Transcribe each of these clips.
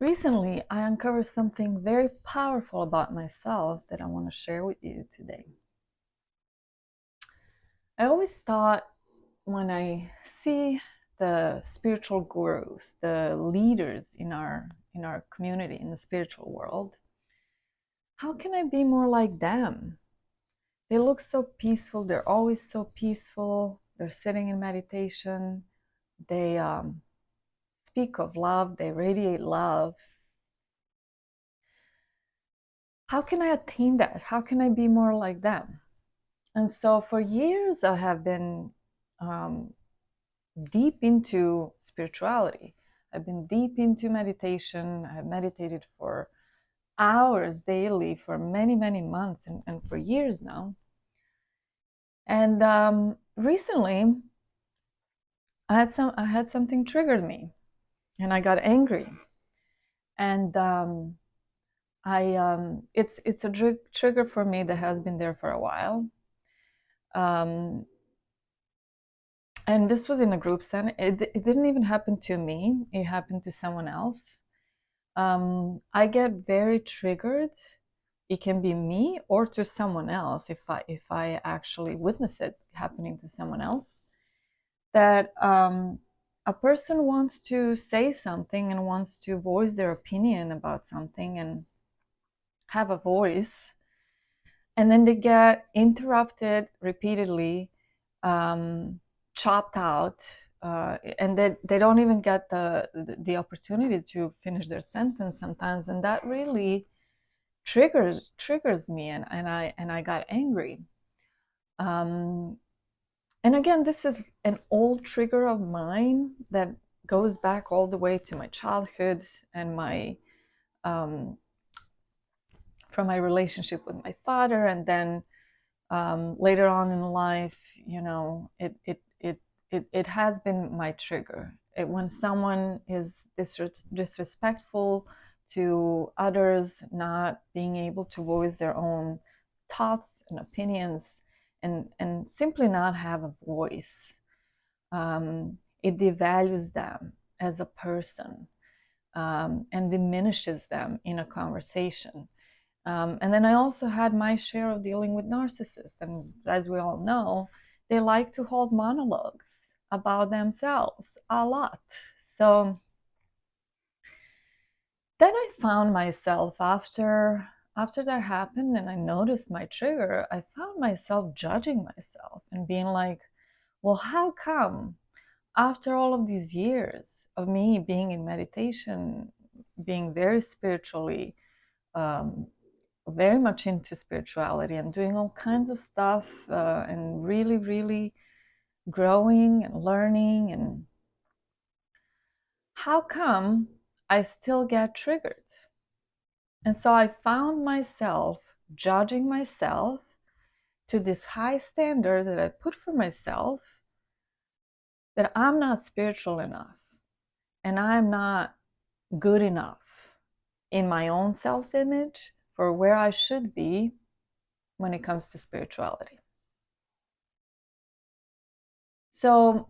Recently, I uncovered something very powerful about myself that I want to share with you today. I always thought when I see the spiritual gurus, the leaders in our community, in the spiritual world, how can I be more like them? They look so peaceful. They're always so peaceful. They're sitting in meditation. They speak of love. They radiate love. How can I attain that? How can I be more like them? And so for years, I have been um, deep into spirituality. I've been deep into meditation. I've meditated for hours daily for many, many months and for years now. And recently, I had something triggered me, and I got angry. And it's a trigger for me that has been there for a while. Um, And this was in a group setting. It didn't even happen to me. It happened to someone else. I get very triggered. It can be me or to someone else if I actually witness it happening to someone else. That a person wants to say something and wants to voice their opinion about something and have a voice, and then they get interrupted repeatedly, chopped out, and they don't even get the opportunity to finish their sentence sometimes, and that really triggers me, and I got angry. And again, this is an old trigger of mine that goes back all the way to my childhood and my from my relationship with my father, and then later on in life, it has been my trigger. When someone is disrespectful to others, not being able to voice their own thoughts and opinions, and simply not have a voice, it devalues them as a person, and diminishes them in a conversation. And then I also had my share of dealing with narcissists. And as we all know, they like to hold monologues about themselves a lot. So then I found myself after that happened and I noticed my trigger, I found myself judging myself and being like, well, how come after all of these years of me being in meditation, being very spiritually very much into spirituality and doing all kinds of stuff, and really, really growing and learning, and how come I still get triggered? And so I found myself judging myself to this high standard that I put for myself, that I'm not spiritual enough and I'm not good enough in my own self-image for where I should be when it comes to spirituality. So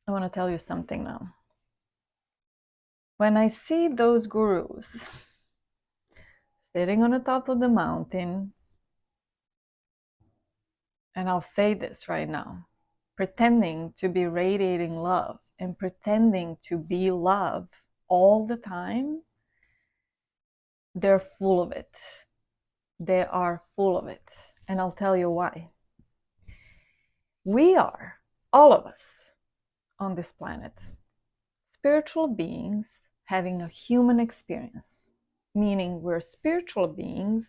I want to tell you something now. When I see those gurus sitting on the top of the mountain, and I'll say this right now, pretending to be radiating love and pretending to be love all the time, they're full of it. They are full of it. And I'll tell you why. We are, all of us on this planet, spiritual beings having a human experience, meaning we're spiritual beings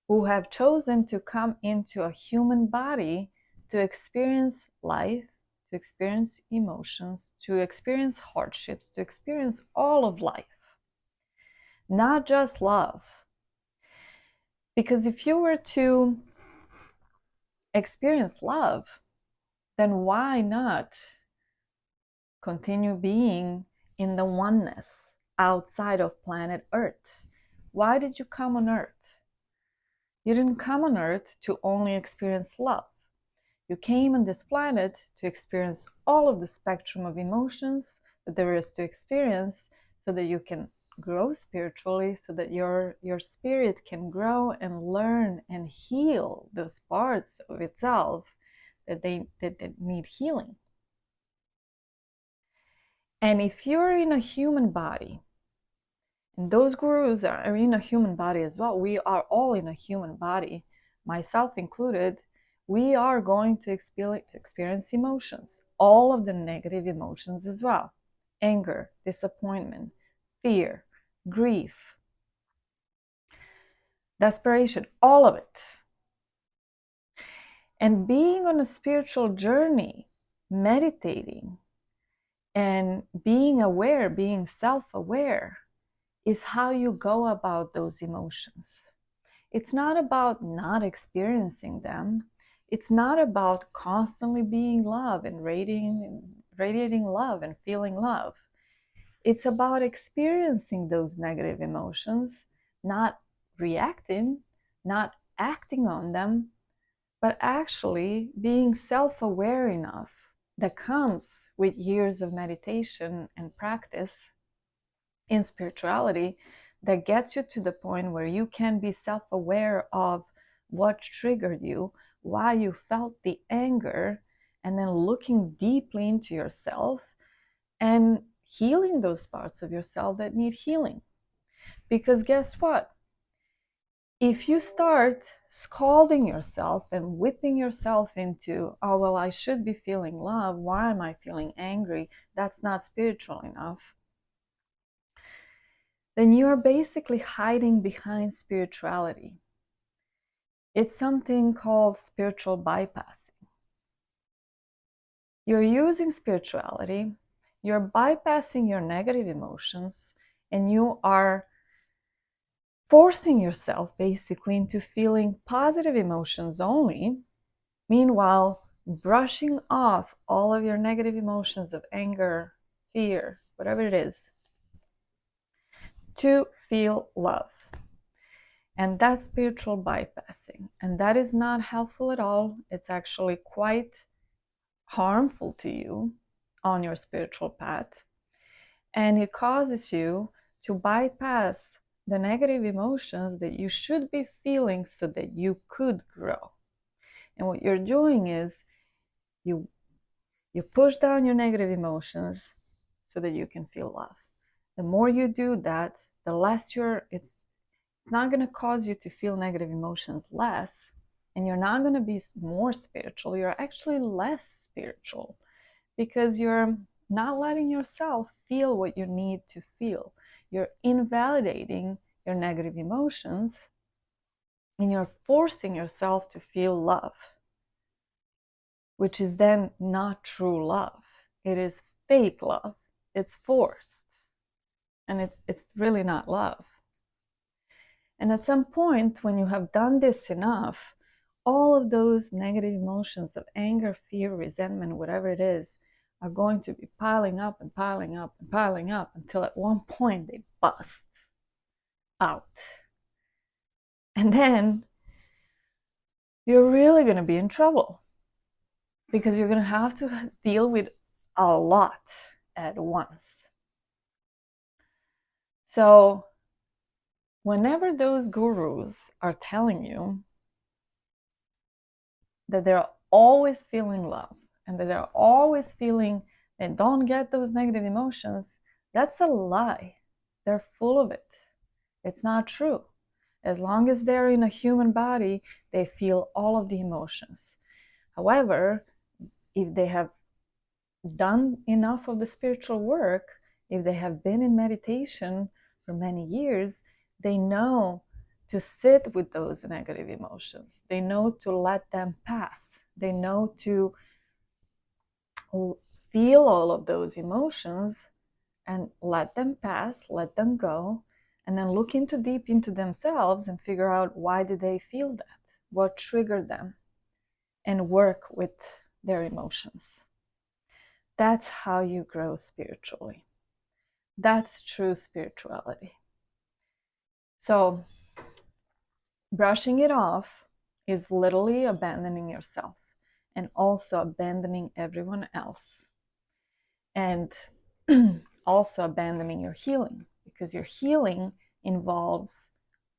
who have chosen to come into a human body to experience life, to experience emotions, to experience hardships, to experience all of life, not just love. Because if you were to experience love, then why not continue being in the oneness outside of planet Earth? Why did you come on Earth? You didn't come on Earth to only experience love. You came on this planet to experience all of the spectrum of emotions that there is to experience, so that you can grow spiritually, so that your spirit can grow and learn and heal those parts of itself that need healing. And if you're in a human body, and those gurus are in a human body as well, we are all in a human body, myself included, we are going to experience emotions, all of the negative emotions as well. Anger, disappointment, fear, grief, desperation, all of it. And being on a spiritual journey, meditating, and being aware, being self-aware, is how you go about those emotions. It's not about not experiencing them. It's not about constantly being love and radiating love and feeling love. It's about experiencing those negative emotions, not reacting, not acting on them, but actually being self-aware enough, that comes with years of meditation and practice in spirituality, that gets you to the point where you can be self-aware of what triggered you, why you felt the anger, and then looking deeply into yourself and healing those parts of yourself that need healing. Because guess what? If you start scolding yourself and whipping yourself into, oh, well, I should be feeling love, why am I feeling angry? That's not spiritual enough. Then you are basically hiding behind spirituality. It's something called spiritual bypassing. You're using spirituality, you're bypassing your negative emotions, and you are forcing yourself basically into feeling positive emotions only, meanwhile brushing off all of your negative emotions of anger, fear, whatever it is, to feel love. And that's spiritual bypassing. And that is not helpful at all. It's actually quite harmful to you on your spiritual path. And it causes you to bypass the negative emotions that you should be feeling so that you could grow. And what you're doing is you push down your negative emotions so that you can feel love. The more you do that, the less it's not going to cause you to feel negative emotions less, and you're not going to be more spiritual. You're actually less spiritual because you're not letting yourself feel what you need to feel. You're invalidating your negative emotions, and you're forcing yourself to feel love, which is then not true love. It is fake love. It's forced, and it's really not love. And at some point, when you have done this enough, all of those negative emotions of anger, fear, resentment, whatever it is, are going to be piling up and piling up and piling up until at one point they bust out. And then you're really going to be in trouble because you're going to have to deal with a lot at once. So whenever those gurus are telling you that they're always feeling love and that they're always feeling they don't get those negative emotions, that's a lie. They're full of it. It's not true. As long as they're in a human body, they feel all of the emotions. However, if they have done enough of the spiritual work, if they have been in meditation for many years, they know to sit with those negative emotions. They know to let them pass. They know to feel all of those emotions and let them pass, let them go, and then look deep into themselves and figure out why did they feel that, what triggered them, and work with their emotions. That's how you grow spiritually. That's true spirituality. So brushing it off is literally abandoning yourself and also abandoning everyone else. And also abandoning your healing, because your healing involves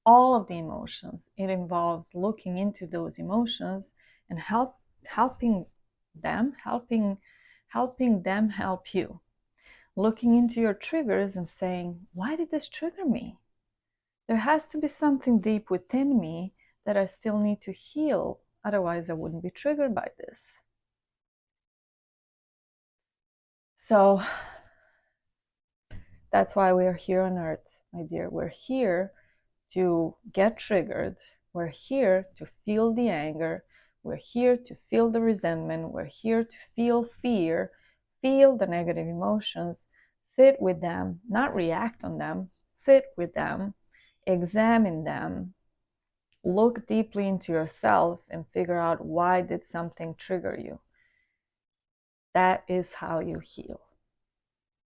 all of the emotions. It involves looking into those emotions and helping them help you. Looking into your triggers and saying, why did this trigger me? There has to be something deep within me that I still need to heal. Otherwise, I wouldn't be triggered by this. So that's why we're here on earth, my dear. We're here to get triggered. We're here to feel the anger. We're here to feel the resentment. We're here to feel fear, feel the negative emotions, sit with them, not react on them, sit with them, examine them, look deeply into yourself and figure out, why did something trigger you? That is how you heal.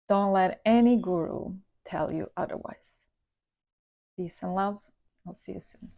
Don't let any guru tell you otherwise. Peace and love. I'll see you soon.